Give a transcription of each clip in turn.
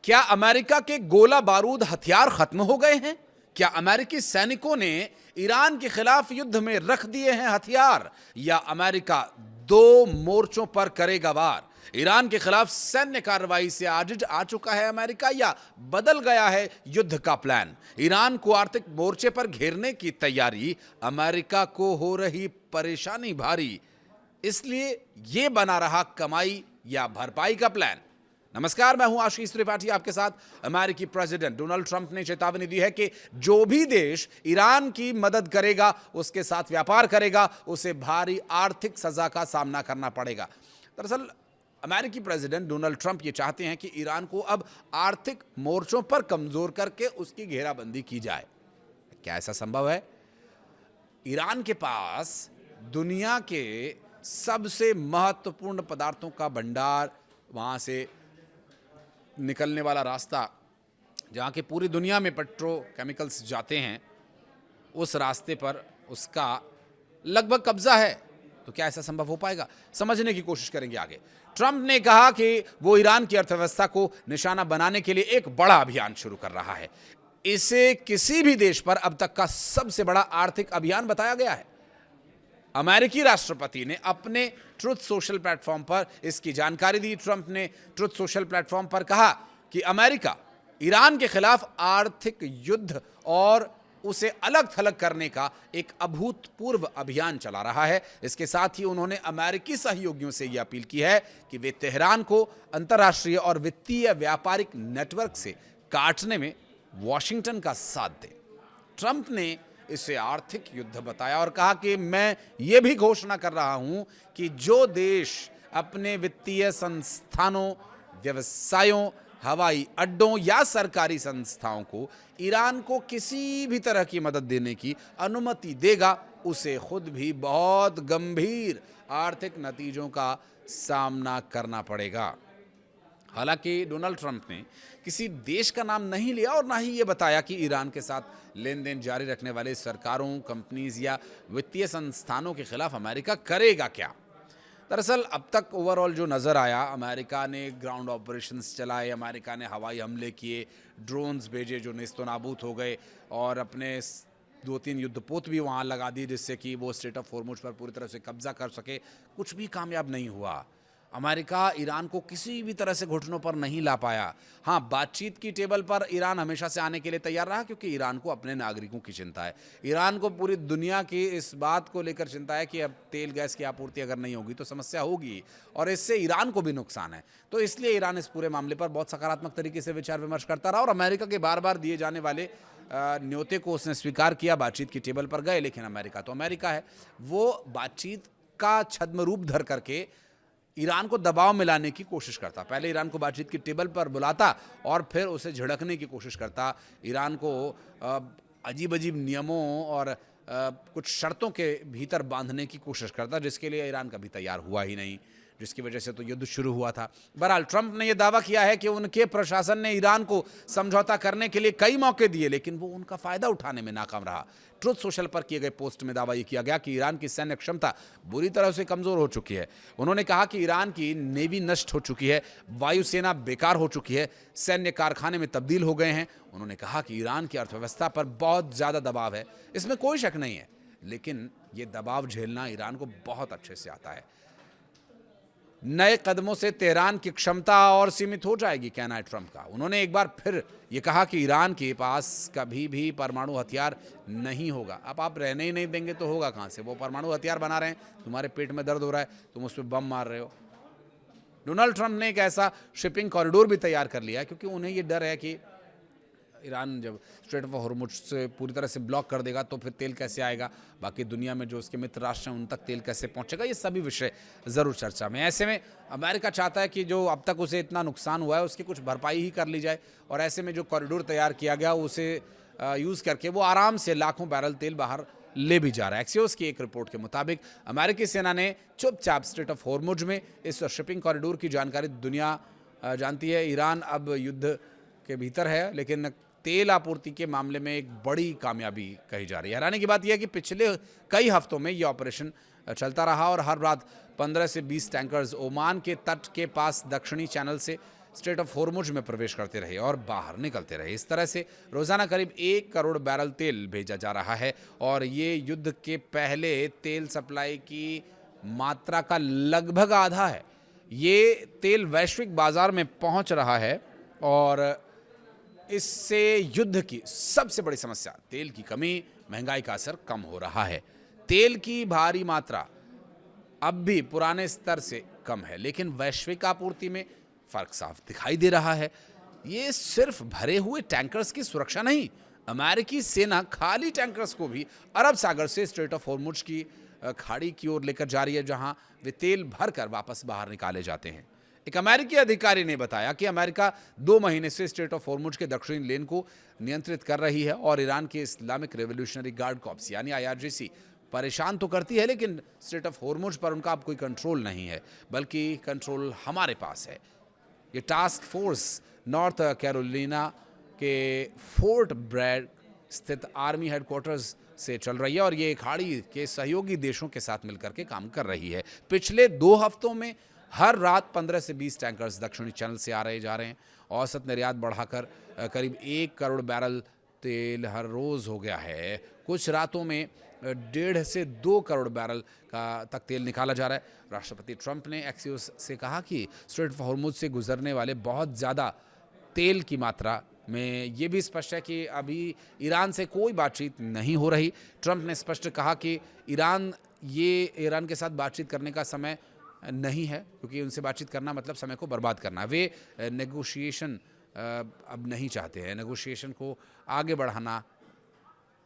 क्या अमेरिका के गोला बारूद हथियार खत्म हो गए हैं? क्या अमेरिकी सैनिकों ने ईरान के खिलाफ युद्ध में रख दिए हैं हथियार, या अमेरिका दो मोर्चों पर करेगा वार? ईरान के खिलाफ सैन्य कार्रवाई से आजिज आ चुका है अमेरिका, या बदल गया है युद्ध का प्लान? ईरान को आर्थिक मोर्चे पर घेरने की तैयारी, अमेरिका को हो रही परेशानी भारी, इसलिए यह बना रहा कमाई या भरपाई का प्लान। नमस्कार, मैं हूं आशीष त्रिपाठी आपके साथ। अमेरिकी प्रेसिडेंट डोनाल्ड ट्रंप ने चेतावनी दी है कि जो भी देश ईरान की मदद करेगा, उसके साथ व्यापार करेगा, उसे भारी आर्थिक सजा का सामना करना पड़ेगा। दरअसल अमेरिकी प्रेसिडेंट डोनाल्ड ट्रंप ये चाहते हैं कि ईरान को अब आर्थिक मोर्चों पर कमजोर करके उसकी घेराबंदी की जाए। क्या ऐसा संभव है? ईरान के पास दुनिया के सबसे महत्वपूर्ण पदार्थों का भंडार, वहां से निकलने वाला रास्ता जहाँ के पूरी दुनिया में पेट्रोकेमिकल्स जाते हैं, उस रास्ते पर उसका लगभग कब्जा है। तो क्या ऐसा संभव हो पाएगा? समझने की कोशिश करेंगे आगे। ट्रंप ने कहा कि वो ईरान की अर्थव्यवस्था को निशाना बनाने के लिए एक बड़ा अभियान शुरू कर रहा है। इसे किसी भी देश पर अब तक का सबसे बड़ा आर्थिक अभियान बताया गया है। अमेरिकी राष्ट्रपति ने अपने ट्रुथ सोशल प्लेटफॉर्म पर इसकी जानकारी दी। ट्रंप ने ट्रुथ सोशल प्लेटफॉर्म पर कहा कि अमेरिका ईरान के खिलाफ आर्थिक युद्ध और उसे अलग थलग करने का एक अभूतपूर्व अभियान चला रहा है। इसके साथ ही उन्होंने अमेरिकी सहयोगियों से यह अपील की है कि वे तेहरान को अंतर्राष्ट्रीय और वित्तीय व्यापारिक नेटवर्क से काटने में वॉशिंगटन का साथ दें। ट्रंप ने इसे आर्थिक युद्ध बताया और कहा कि मैं ये भी घोषणा कर रहा हूं कि जो देश अपने वित्तीय संस्थानों, व्यवसायों, हवाई अड्डों या सरकारी संस्थाओं को ईरान को किसी भी तरह की मदद देने की अनुमति देगा, उसे खुद भी बहुत गंभीर आर्थिक नतीजों का सामना करना पड़ेगा। हालांकि डोनाल्ड ट्रंप ने किसी देश का नाम नहीं लिया और ना ही ये बताया कि ईरान के साथ लेन देन जारी रखने वाले सरकारों, कंपनीज या वित्तीय संस्थानों के खिलाफ अमेरिका करेगा क्या। दरअसल अब तक ओवरऑल जो नज़र आया, अमेरिका ने ग्राउंड ऑपरेशंस चलाए, अमेरिका ने हवाई हमले किए, ड्रोन्स भेजे जो नेस्तो नाबूद हो गए, और अपने 2-3 युद्धपोत भी वहाँ लगा दिए जिससे कि वो स्ट्रेट ऑफ हॉर्मुज पर पूरी तरह से कब्जा कर सके। कुछ भी कामयाब नहीं हुआ। अमेरिका ईरान को किसी भी तरह से घुटनों पर नहीं ला पाया। हाँ, बातचीत की टेबल पर ईरान हमेशा से आने के लिए तैयार रहा, क्योंकि ईरान को अपने नागरिकों की चिंता है। ईरान को पूरी दुनिया की इस बात को लेकर चिंता है कि अब तेल गैस की आपूर्ति अगर नहीं होगी तो समस्या होगी, और इससे ईरान को भी नुकसान है। तो इसलिए ईरान इस पूरे मामले पर बहुत सकारात्मक तरीके से विचार विमर्श करता रहा और अमेरिका के बार बार दिए जाने वाले न्योते को उसने स्वीकार किया। बातचीत की टेबल पर गए, लेकिन अमेरिका तो अमेरिका है, वो बातचीत का छद्म रूप धर करके ईरान को दबाव में लाने की कोशिश करता। पहले ईरान को बातचीत की टेबल पर बुलाता और फिर उसे झिड़कने की कोशिश करता। ईरान को अजीब अजीब नियमों और कुछ शर्तों के भीतर बांधने की कोशिश करता, जिसके लिए ईरान कभी तैयार हुआ ही नहीं, जिसकी वजह से तो युद्ध शुरू हुआ था। बहरहाल ट्रंप ने यह दावा किया है कि उनके प्रशासन ने ईरान को समझौता करने के लिए कई मौके दिए, लेकिन वो उनका फायदा उठाने में नाकाम रहा। ट्रुथ सोशल पर किए गए पोस्ट में दावा यह किया गया कि ईरान की सैन्य क्षमता बुरी तरह से कमजोर हो चुकी है। उन्होंने कहा कि ईरान की नेवी नष्ट हो चुकी है, वायुसेना बेकार हो चुकी है, सैन्य कारखाने में तब्दील हो गए हैं। उन्होंने कहा कि ईरान की अर्थव्यवस्था पर बहुत ज्यादा दबाव है, इसमें कोई शक नहीं है, लेकिन यह दबाव झेलना ईरान को बहुत अच्छे से आता है। नए कदमों से तेहरान की क्षमता और सीमित हो जाएगी, कहना है ट्रंप का। उन्होंने एक बार फिर ये कहा कि ईरान के पास कभी भी परमाणु हथियार नहीं होगा। अब आप रहने ही नहीं देंगे तो होगा कहाँ से? वो परमाणु हथियार बना रहे हैं, तुम्हारे पेट में दर्द हो रहा है, तुम उस पर बम मार रहे हो। डोनाल्ड ट्रंप ने एक ऐसा शिपिंग कॉरिडोर भी तैयार कर लिया, क्योंकि उन्हें ये डर है कि ईरान जब स्ट्रेट ऑफ हॉर्मुज से पूरी तरह से ब्लॉक कर देगा तो फिर तेल कैसे आएगा, बाकी दुनिया में जो उसके मित्र राष्ट्र हैं उन तक तेल कैसे पहुंचेगा, ये सभी विषय ज़रूर चर्चा में। ऐसे में अमेरिका चाहता है कि जो अब तक उसे इतना नुकसान हुआ है उसकी कुछ भरपाई ही कर ली जाए, और ऐसे में जो कॉरिडोर तैयार किया गया उसे यूज़ करके वो आराम से लाखों बैरल तेल बाहर ले भी जा रहा है। एक्सियोस की एक रिपोर्ट के मुताबिक अमेरिकी सेना ने चुपचाप स्ट्रेट ऑफ हॉर्मुज में इस शिपिंग कॉरिडोर की जानकारी दुनिया जानती है। ईरान अब युद्ध के भीतर है, लेकिन तेल आपूर्ति के मामले में एक बड़ी कामयाबी कही जा रही है। हैरानी की बात यह है कि पिछले कई हफ्तों में यह ऑपरेशन चलता रहा और हर रात 15 से 20 टैंकर्स ओमान के तट के पास दक्षिणी चैनल से स्ट्रेट ऑफ हॉर्मुज में प्रवेश करते रहे और बाहर निकलते रहे। इस तरह से रोजाना करीब 1 करोड़ बैरल तेल भेजा जा रहा है और ये युद्ध के पहले तेल सप्लाई की मात्रा का लगभग आधा है। ये तेल वैश्विक बाजार में पहुंच रहा है और इससे युद्ध की सबसे बड़ी समस्या तेल की कमी, महंगाई का असर कम हो रहा है। तेल की भारी मात्रा अब भी पुराने स्तर से कम है, लेकिन वैश्विक आपूर्ति में फर्क साफ दिखाई दे रहा है। ये सिर्फ भरे हुए टैंकर्स की सुरक्षा नहीं, अमेरिकी सेना खाली टैंकर्स को भी अरब सागर से स्ट्रेट ऑफ हॉर्मुज की खाड़ी की ओर लेकर जा रही है, जहां वे तेल भरकर वापस बाहर निकाले जाते हैं। एक अमेरिकी अधिकारी ने बताया कि अमेरिका 2 महीने से स्ट्रेट ऑफ हॉर्मुज के दक्षिणी लेन को नियंत्रित कर रही है और ईरान के इस्लामिक रेवोल्यूशनरी गार्ड कॉर्प्स यानी IRGC परेशान तो करती है, लेकिन स्ट्रेट ऑफ हॉर्मुज पर उनका अब कोई कंट्रोल नहीं है, बल्कि कंट्रोल हमारे पास है। ये टास्क फोर्स नॉर्थ कैरोलिना के फोर्ट ब्रैड स्थित आर्मी हेडक्वार्टर्स से चल रही है और ये खाड़ी के सहयोगी देशों के साथ मिलकर के काम कर रही है। पिछले 2 हफ्तों में हर रात 15 से 20 टैंकर्स दक्षिणी चैनल से आ रहे जा रहे हैं। औसत निर्यात बढ़ाकर करीब 1 करोड़ बैरल तेल हर रोज हो गया है। कुछ रातों में 1.5 से 2 करोड़ बैरल का तक तेल निकाला जा रहा है। राष्ट्रपति ट्रंप ने एक्सियोस से कहा कि स्ट्रेट ऑफ हॉर्मुज से गुजरने वाले बहुत ज़्यादा तेल की मात्रा में ये भी स्पष्ट है कि अभी ईरान से कोई बातचीत नहीं हो रही। ट्रंप ने स्पष्ट कहा कि ईरान के साथ बातचीत करने का समय नहीं है, क्योंकि उनसे बातचीत करना मतलब समय को बर्बाद करना। वे नेगोशिएशन अब नहीं चाहते हैं, नेगोशिएशन को आगे बढ़ाना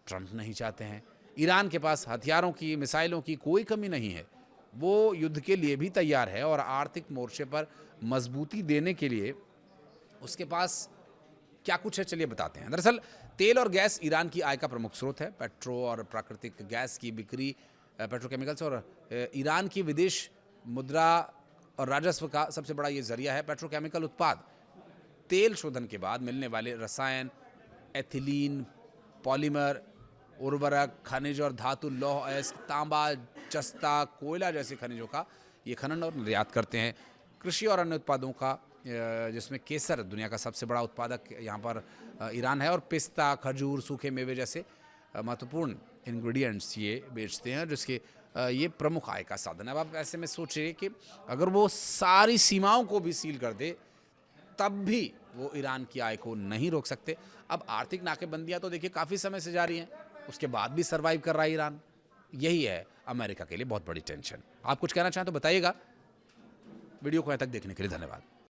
ट्रंप नहीं चाहते हैं। ईरान के पास हथियारों की, मिसाइलों की कोई कमी नहीं है। वो युद्ध के लिए भी तैयार है और आर्थिक मोर्चे पर मजबूती देने के लिए उसके पास क्या कुछ है, चलिए बताते हैं। दरअसल तेल और गैस ईरान की आय का प्रमुख स्रोत है। पेट्रो और प्राकृतिक गैस की बिक्री, पेट्रोकेमिकल्स और ईरान की विदेश मुद्रा और राजस्व का सबसे बड़ा ये जरिया है। पेट्रोकेमिकल उत्पाद, तेल शोधन के बाद मिलने वाले रसायन, एथिलीन, पॉलीमर, उर्वरक, खनिज और धातु, लौह अयस्क, तांबा, जस्ता, कोयला जैसे खनिजों का ये खनन और निर्यात करते हैं। कृषि और अन्य उत्पादों का, जिसमें केसर दुनिया का सबसे बड़ा उत्पादक यहाँ पर ईरान है, और पिस्ता, खजूर, सूखे मेवे जैसे महत्वपूर्ण इंग्रेडिएंट्स ये बेचते हैं, जिसके ये प्रमुख आय का साधन है। अब आप ऐसे में सोचिए कि अगर वो सारी सीमाओं को भी सील कर दे तब भी वो ईरान की आय को नहीं रोक सकते। अब आर्थिक नाकेबंदियां तो देखिए काफ़ी समय से जारी हैं, उसके बाद भी सर्वाइव कर रहा है ईरान। यही है अमेरिका के लिए बहुत बड़ी टेंशन। आप कुछ कहना चाहें तो बताइएगा। वीडियो को यहाँ तक देखने के लिए धन्यवाद।